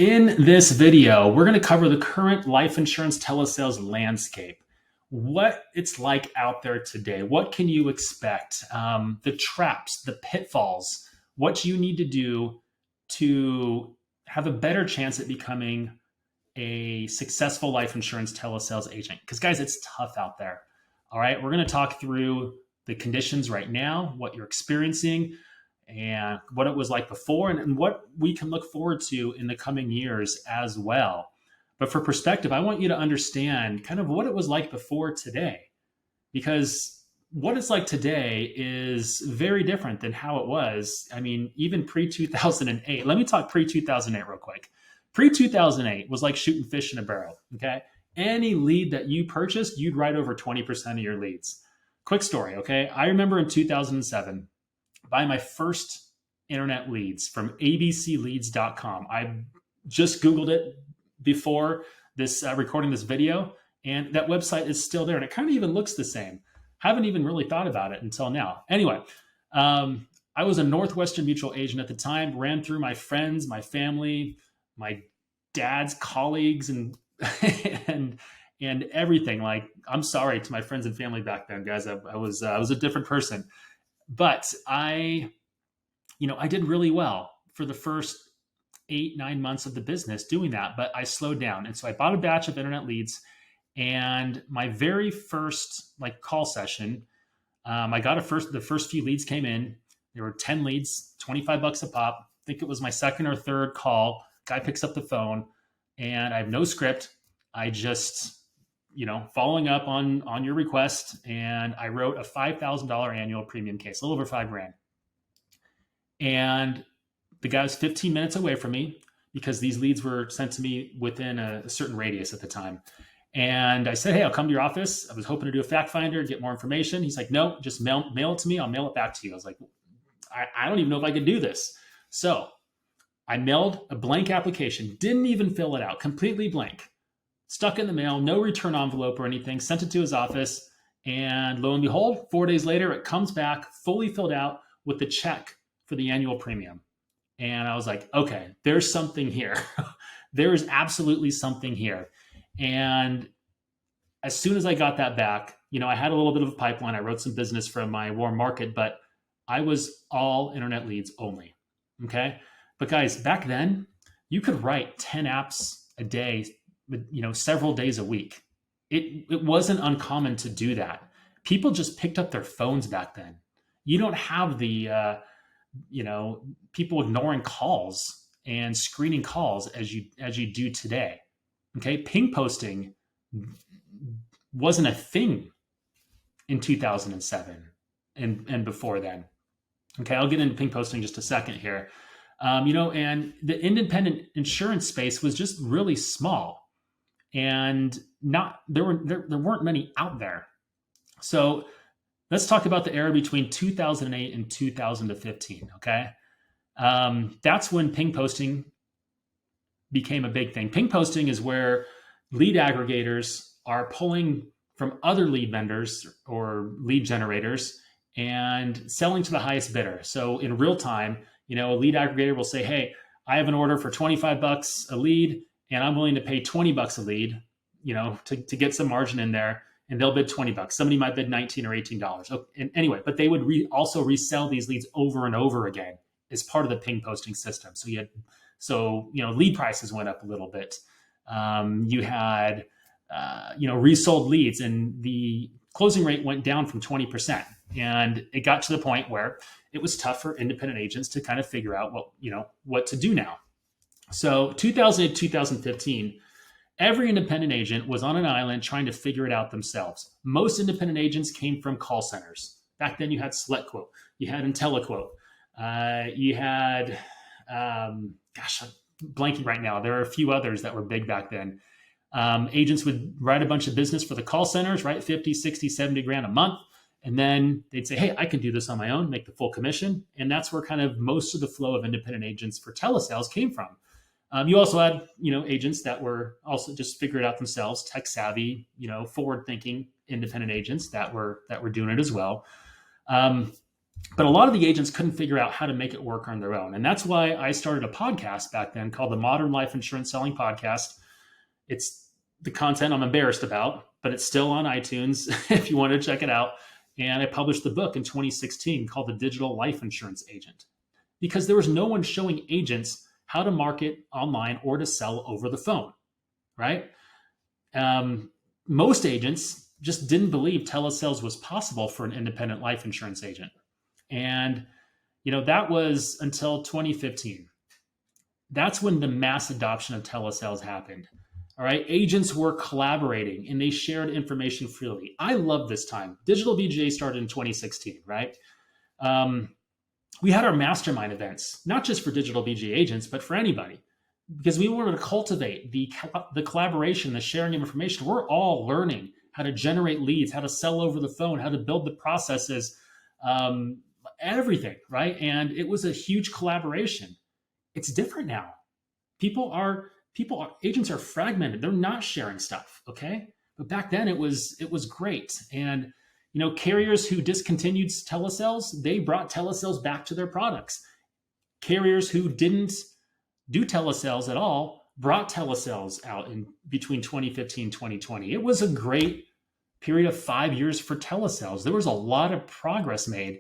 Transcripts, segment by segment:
In this video, we're going to cover the current life insurance telesales landscape, what it's like out there today. What can you expect? The traps, the pitfalls, what you need to do to have a better chance at becoming a successful life insurance telesales agent. Because, guys, it's tough out there. All right. We're going to talk through the conditions right now, what you're experiencing, and what it was like before, and what we can look forward to in the coming years as well. But for perspective, I want you to understand kind of what it was like before today, because what it's like today is very different than how it was. I mean, even pre 2008, let me talk pre 2008 real quick. Pre 2008 was like shooting fish in a barrel. Okay. Any lead that you purchased, you'd write over 20% of your leads. Quick story. Okay. I remember in 2007, buying my first internet leads from abcleads.com. I just Googled it before this recording this video, and that website is still there, and it kind of even looks the same. Haven't even really thought about it until now. Anyway, I was a Northwestern Mutual agent at the time, ran through my friends, my family, my dad's colleagues, and and everything. Like, I'm sorry to my friends and family back then, guys. I was a different person. But I did really well for the first 8-9 months of the business doing that, but I slowed down. And so I bought a batch of internet leads, and my very first call session, I got the first few leads came in. There were 10 leads, $25 a pop. I think it was my second or third call. Guy picks up the phone, and I have no script. I just, following up on your request, and I wrote a $5,000 annual premium case, a little over $5,000. And the guy was 15 minutes away from me because these leads were sent to me within a certain radius at the time. And I said, hey, I'll come to your office. I was hoping to do a fact finder, get more information. He's like, no, just mail it to me. I'll mail it back to you. I was like, I don't even know if I could do this. So I mailed a blank application, didn't even fill it out, completely blank. Stuck in the mail, no return envelope or anything, sent it to his office. And lo and behold, 4 days later, it comes back fully filled out with the check for the annual premium. And I was like, okay, there's something here. There is absolutely something here. And as soon as I got that back, I had a little bit of a pipeline. I wrote some business from my warm market, but I was all internet leads only. Okay. But guys, back then, you could write 10 apps a day, several days a week. It wasn't uncommon to do that. People just picked up their phones back then. You don't have the, people ignoring calls and screening calls as you do today. Okay. Ping posting wasn't a thing in 2007 and before then. Okay. I'll get into ping posting in just a second here. And the independent insurance space was just really small. And there weren't many out there. So let's talk about the era between 2008 and 2015. Okay, that's when ping posting became a big thing. Ping posting is where lead aggregators are pulling from other lead vendors or lead generators and selling to the highest bidder. So in real time, a lead aggregator will say, hey, I have an order for $25 a lead, and I'm willing to pay $20 a lead, to get some margin in there, and they'll bid $20. Somebody might bid $19 or $18. Oh, and anyway, but they would also resell these leads over and over again as part of the ping posting system. So lead prices went up a little bit. You had, resold leads, and the closing rate went down from 20%. And it got to the point where it was tough for independent agents to kind of figure out what to do now. So 2008, 2015, every independent agent was on an island trying to figure it out themselves. Most independent agents came from call centers. Back then you had SelectQuote, you had IntelliQuote, you had, I'm blanking right now. There are a few others that were big back then. Agents would write a bunch of business for the call centers, right? 50, 60, 70 grand a month. And then they'd say, hey, I can do this on my own, make the full commission. And that's where kind of most of the flow of independent agents for telesales came from. You also had, agents that were also just figure it out themselves, tech savvy, forward thinking independent agents that were doing it as well. But a lot of the agents couldn't figure out how to make it work on their own. And that's why I started a podcast back then called the Modern Life Insurance Selling Podcast. It's the content I'm embarrassed about, but it's still on iTunes if you want to check it out. And I published the book in 2016 called The Digital Life Insurance Agent, because there was no one showing agents how to market online or to sell over the phone, right? Most agents just didn't believe telesales was possible for an independent life insurance agent. And, that was until 2015. That's when the mass adoption of telesales happened. All right. Agents were collaborating and they shared information freely. I love this time. Digital BGA started in 2016, right? We had our mastermind events, not just for digital BGA agents, but for anybody, because we wanted to cultivate the collaboration, the sharing of information. We're all learning how to generate leads, how to sell over the phone, how to build the processes, everything, right? And it was a huge collaboration. It's different now. Agents are fragmented. They're not sharing stuff. Okay. But back then it was great. And, carriers who discontinued telesales, they brought telesales back to their products. Carriers who didn't do telesales at all brought telesales out in between 2015 and 2020. It was a great period of 5 years for telesales. There was a lot of progress made.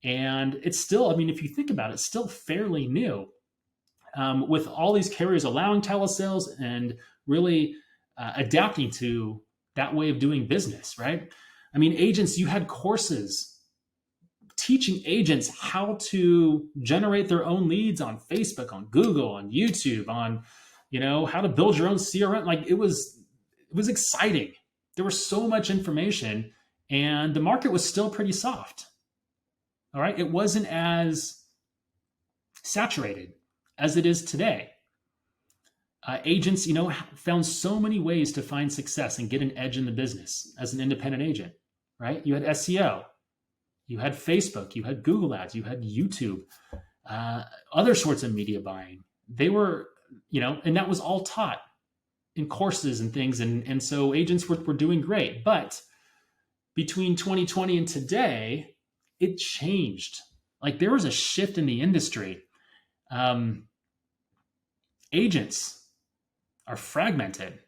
And it's still, if you think about it, it's still fairly new. With all these carriers allowing telesales and really adapting to that way of doing business, right? Agents, you had courses teaching agents how to generate their own leads on Facebook, on Google, on YouTube, on, how to build your own CRM. Like it was exciting. There was so much information and the market was still pretty soft. All right. It wasn't as saturated as it is today. Agents, found so many ways to find success and get an edge in the business as an independent agent, right? You had SEO, you had Facebook, you had Google ads, you had YouTube, other sorts of media buying. They were, and that was all taught in courses and things. And so agents were doing great. But between 2020 and today, it changed. Like there was a shift in the industry. Agents are fragmented.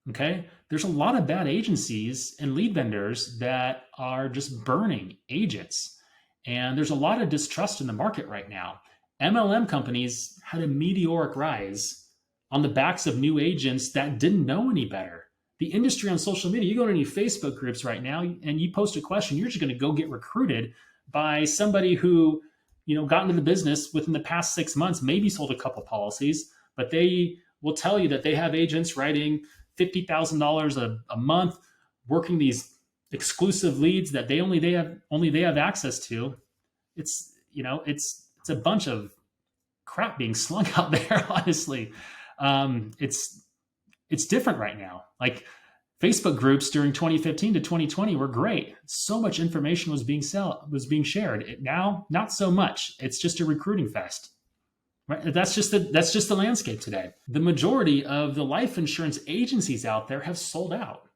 Okay. There's a lot of bad agencies and lead vendors that are just burning agents. And there's a lot of distrust in the market right now. MLM companies had a meteoric rise on the backs of new agents that didn't know any better. The industry on social media, you go to any Facebook groups right now and you post a question, you're just going to go get recruited by somebody who, got into the business within the past 6 months, maybe sold a couple policies, but they will tell you that they have agents writing $50,000 a month, working these exclusive leads that they have access to. It's a bunch of crap being slung out there. Honestly, it's different right now. Like Facebook groups during 2015 to 2020 were great. So much information was being shared. Now, not so much. It's just a recruiting fest. Right? That's just the landscape today. The majority of the life insurance agencies out there have sold out.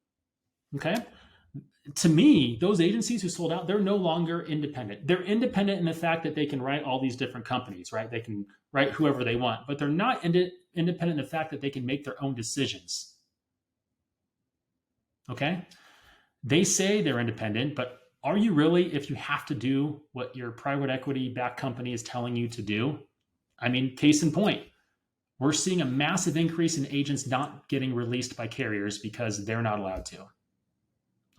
Okay. To me, those agencies who sold out, they're no longer independent. They're independent in the fact that they can write all these different companies, right? They can write whoever they want, but they're not independent in the fact that they can make their own decisions. Okay. They say they're independent, but are you really, if you have to do what your private equity backed company is telling you to do? Case in point, we're seeing a massive increase in agents not getting released by carriers because they're not allowed to.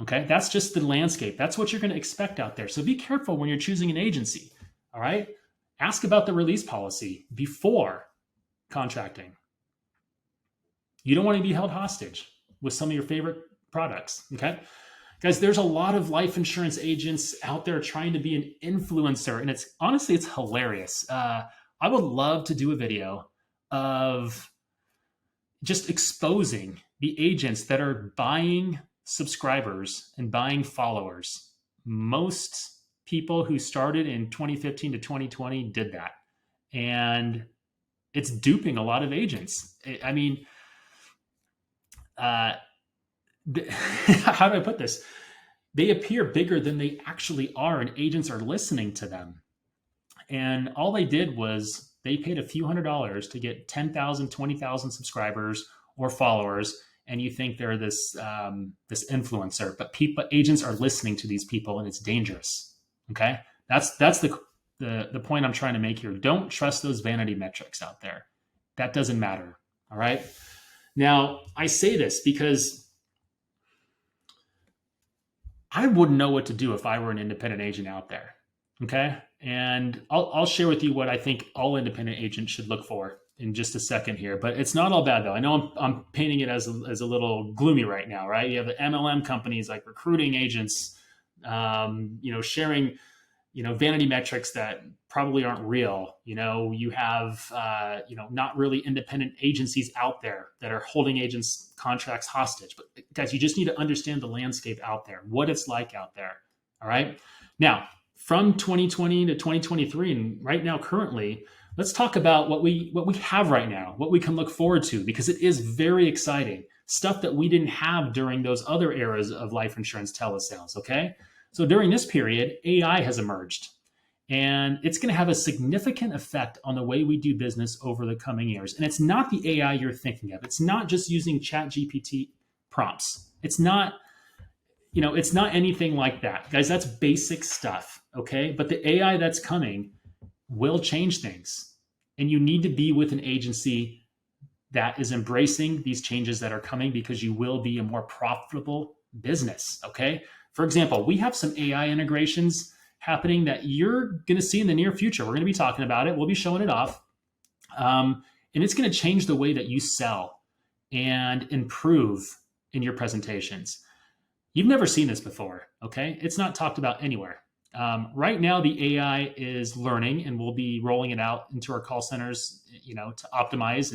Okay, that's just the landscape. That's what you're going to expect out there. So be careful when you're choosing an agency. All right, ask about the release policy before contracting. You don't want to be held hostage with some of your favorite products. Okay, guys, there's a lot of life insurance agents out there trying to be an influencer, and it's hilarious. I would love to do a video of just exposing the agents that are buying subscribers and buying followers. Most people who started in 2015 to 2020 did that. And it's duping a lot of agents. How do I put this? they appear bigger than they actually are, and agents are listening to them. And all they did was they paid a few $100s to get 10,000, 20,000 subscribers or followers, and you think they're this influencer, but agents are listening to these people, and it's dangerous. Okay, that's the point I'm trying to make here. Don't trust those vanity metrics out there. That doesn't matter. All right. Now, I say this because I wouldn't know what to do if I were an independent agent out there. Okay. And I'll share with you what I think all independent agents should look for in just a second here, but it's not all bad though. I know I'm painting it as a little gloomy right now, right? You have the MLM companies like recruiting agents, sharing, vanity metrics that probably aren't real. You have, not really independent agencies out there that are holding agents' contracts hostage. But guys, you just need to understand the landscape out there, what it's like out there. All right. Now, from 2020 to 2023, and right now, currently, let's talk about what we have right now, what we can look forward to, because it is very exciting stuff that we didn't have during those other eras of life insurance telesales. Okay. So during this period, AI has emerged, and it's going to have a significant effect on the way we do business over the coming years. And it's not the AI you're thinking of. It's not just using Chat GPT prompts. It's not, it's not anything like that. Guys, that's basic stuff, okay? But the AI that's coming will change things. And you need to be with an agency that is embracing these changes that are coming, because you will be a more profitable business, okay? For example, we have some AI integrations happening that you're going to see in the near future. We're going to be talking about it. We'll be showing it off. And it's going to change the way that you sell and improve in your presentations. You've never seen this before, okay? It's not talked about anywhere. Right now, the AI is learning, and we'll be rolling it out into our call centers, to optimize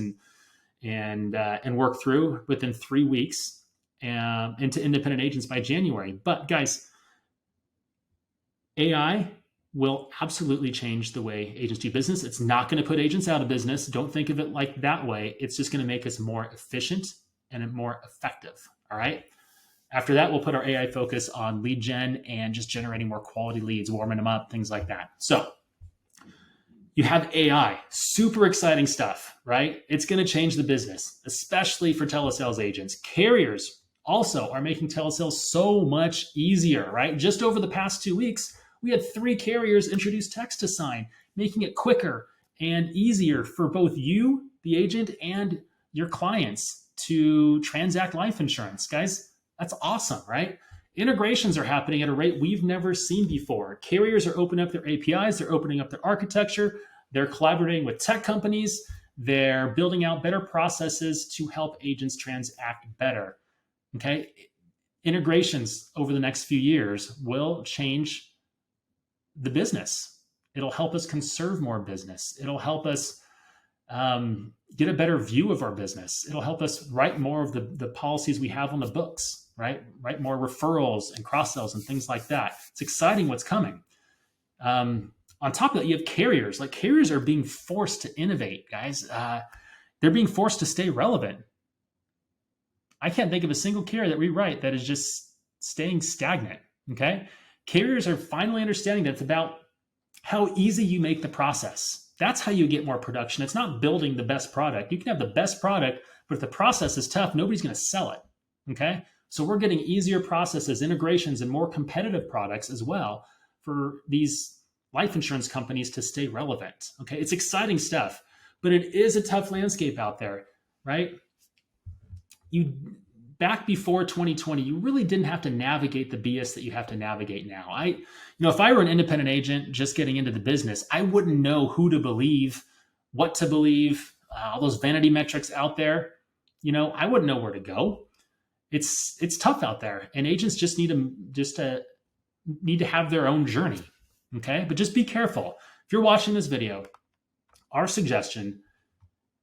and work through within 3 weeks. Into independent agents by January. But guys, AI will absolutely change the way agents do business. It's not going to put agents out of business. Don't think of it like that way. It's just going to make us more efficient and more effective. All right. After that, we'll put our AI focus on lead gen and just generating more quality leads, warming them up, things like that. So you have AI, super exciting stuff, right? It's going to change the business, especially for telesales agents. Carriers also are making telesales so much easier, right? Just over the past 2 weeks, we had 3 carriers introduce text to sign, making it quicker and easier for both you, the agent, and your clients to transact life insurance. Guys, that's awesome, right? Integrations are happening at a rate we've never seen before. Carriers are opening up their APIs, they're opening up their architecture, they're collaborating with tech companies, they're building out better processes to help agents transact better. Okay, integrations over the next few years will change the business. It'll help us conserve more business. It'll help us get a better view of our business. It'll help us write more of the policies we have on the books, right? Write more referrals and cross sells and things like that. It's exciting what's coming. On top of that, you have carriers. Like, carriers are being forced to innovate, guys. They're being forced to stay relevant. I can't think of a single carrier that we write that is just staying stagnant, okay? Carriers are finally understanding that it's about how easy you make the process. That's how you get more production. It's not building the best product. You can have the best product, but if the process is tough, nobody's going to sell it, okay? So we're getting easier processes, integrations, and more competitive products as well for these life insurance companies to stay relevant, okay? It's exciting stuff, but it is a tough landscape out there, right? Back before 2020, you really didn't have to navigate the BS that you have to navigate now. If I were an independent agent just getting into the business, I wouldn't know who to believe, what to believe, all those vanity metrics out there. I wouldn't know where to go. It's tough out there, and agents just need to have their own journey. Okay, but just be careful. If you're watching this video, our suggestion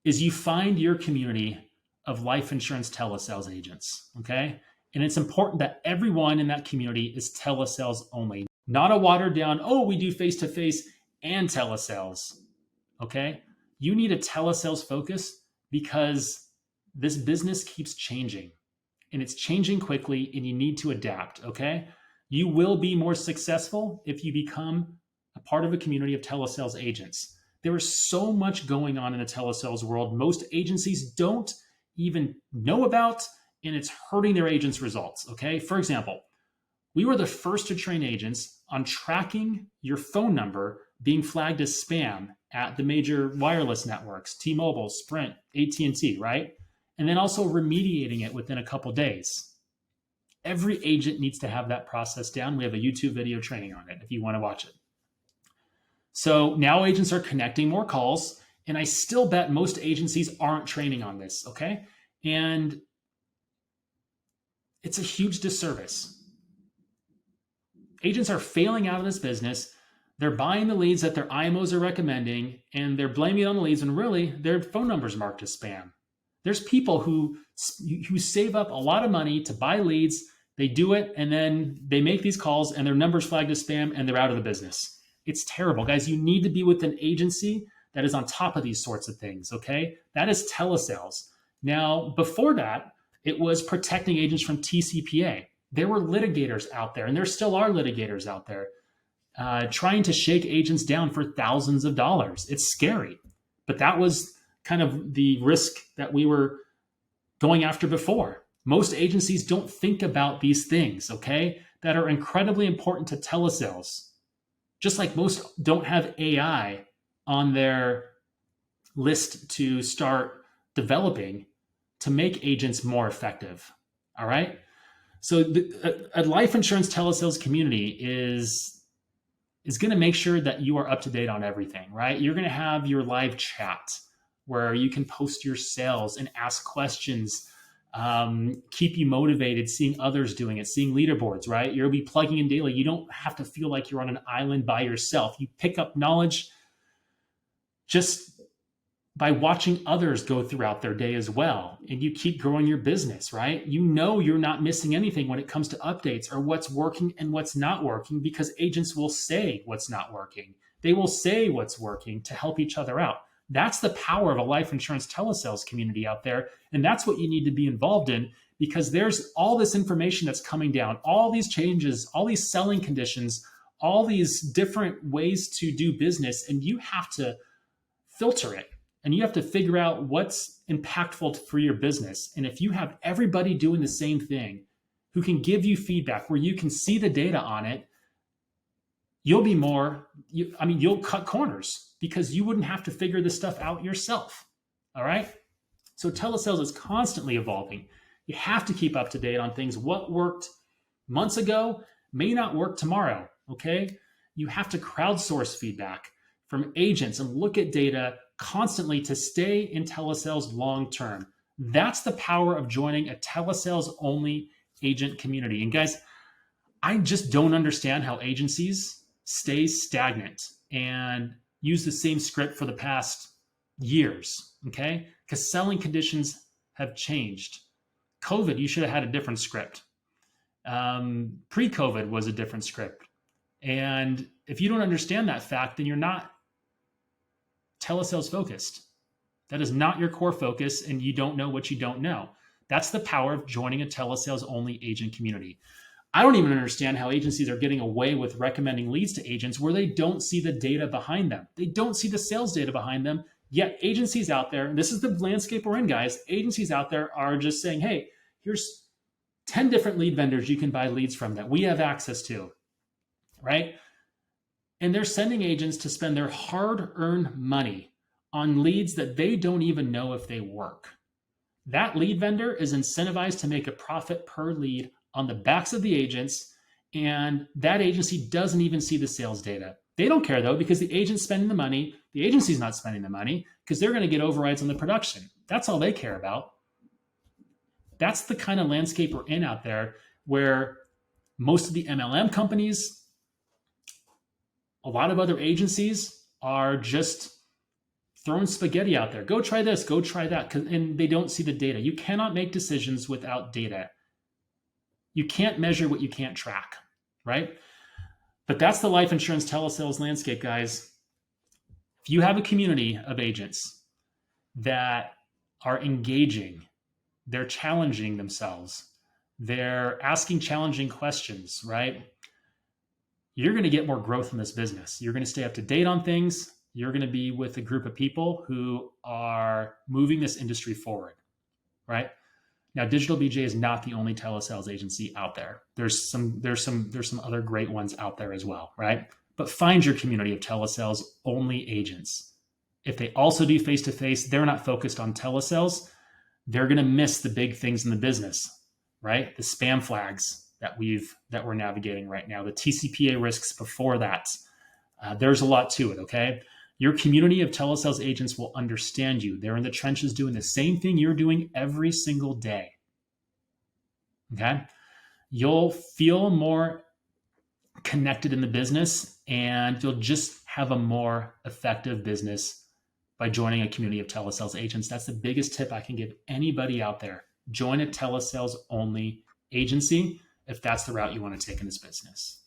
is you find your community of life insurance telesales agents, okay? And it's important that everyone in that community is telesales only, not a watered down, we do face-to-face and telesales, okay? You need a telesales focus because this business keeps changing, and it's changing quickly, and you need to adapt, okay? You will be more successful if you become a part of a community of telesales agents. There is so much going on in the telesales world. Most agencies don't even know about, and it's hurting their agents' results. Okay. For example, we were the first to train agents on tracking your phone number being flagged as spam at the major wireless networks, T-Mobile, Sprint, AT&T, right? And then also remediating it within a couple days. Every agent needs to have that process down. We have a YouTube video training on it if you want to watch it. So now agents are connecting more calls, and I still bet most agencies aren't training on this, okay? And it's a huge disservice. Agents are failing out of this business. They're buying the leads that their IMOs are recommending, and they're blaming it on the leads when really their phone number's marked as spam. There's people who save up a lot of money to buy leads. They do it, and then they make these calls, and their number's flagged as spam, and they're out of the business. It's terrible. Guys, you need to be with an agency that is on top of these sorts of things, okay? That is telesales. Now, before that, it was protecting agents from TCPA. There were litigators out there, and there still are litigators out there trying to shake agents down for thousands of dollars. It's scary, but that was kind of the risk that we were going after before. Most agencies don't think about these things, okay, that are incredibly important to telesales. Just like most don't have AI on their list to start developing to make agents more effective. All right. So a life insurance telesales community is going to make sure that you are up to date on everything, right? You're going to have your live chat where you can post your sales and ask questions, keep you motivated, seeing others doing it, seeing leaderboards, right? You'll be plugging in daily. You don't have to feel like you're on an island by yourself. You pick up knowledge just by watching others go throughout their day as well. And you keep growing your business, right? You know you're not missing anything when it comes to updates or what's working and what's not working, because agents will say what's not working. They will say what's working to help each other out. That's the power of a life insurance telesales community out there. And that's what you need to be involved in, because there's all this information that's coming down, all these changes, all these selling conditions, all these different ways to do business. And you have to filter it. And you have to figure out what's impactful for your business. And if you have everybody doing the same thing who can give you feedback where you can see the data on it, you'll be you'll cut corners because you wouldn't have to figure this stuff out yourself. All right. So telesales is constantly evolving. You have to keep up to date on things. What worked months ago may not work tomorrow. Okay. You have to crowdsource feedback from agents and look at data constantly to stay in telesales long term. That's the power of joining a telesales only agent community. And guys, I just don't understand how agencies stay stagnant and use the same script for the past years, okay? Because selling conditions have changed. COVID, you should have had a different script. Pre-COVID was a different script. And if you don't understand that fact, then you're not telesales focused. That is not your core focus, and you don't know what you don't know. That's the power of joining a telesales only agent community. I don't even understand how agencies are getting away with recommending leads to agents where they don't see the data behind them. They don't see the sales data behind them. Yet agencies out there, and this is the landscape we're in, guys, agencies out there are just saying, hey, here's 10 different lead vendors you can buy leads from that we have access to, right? And they're sending agents to spend their hard-earned money on leads that they don't even know if they work. That lead vendor is incentivized to make a profit per lead on the backs of the agents, and that agency doesn't even see the sales data. They don't care, though, because the agent's spending the money. The agency's not spending the money because they're going to get overrides on the production. That's all they care about. That's the kind of landscape we're in out there, where most of the MLM companies, a lot of other agencies are just throwing spaghetti out there. Go try this, go try that. And they don't see the data. You cannot make decisions without data. You can't measure what you can't track, right? But that's the life insurance telesales landscape, guys. If you have a community of agents that are engaging, they're challenging themselves, they're asking challenging questions, right? you're going to get more growth in this business. You're going to stay up to date on things. You're going to be with a group of people who are moving this industry forward, right? Now, Digital BJ is not the only telesales agency out there. There's some other great ones out there as well, right? But find your community of telesales only agents. If they also do face to face, they're not focused on telesales. They're going to miss the big things in the business, right? The spam flags that we're navigating right now, the TCPA risks before that. There's a lot to it. Okay. Your community of telesales agents will understand you. They're in the trenches doing the same thing you're doing every single day. Okay. You'll feel more connected in the business, and you'll just have a more effective business by joining a community of telesales agents. That's the biggest tip I can give anybody out there. Join a telesales only agency if that's the route you want to take in this business.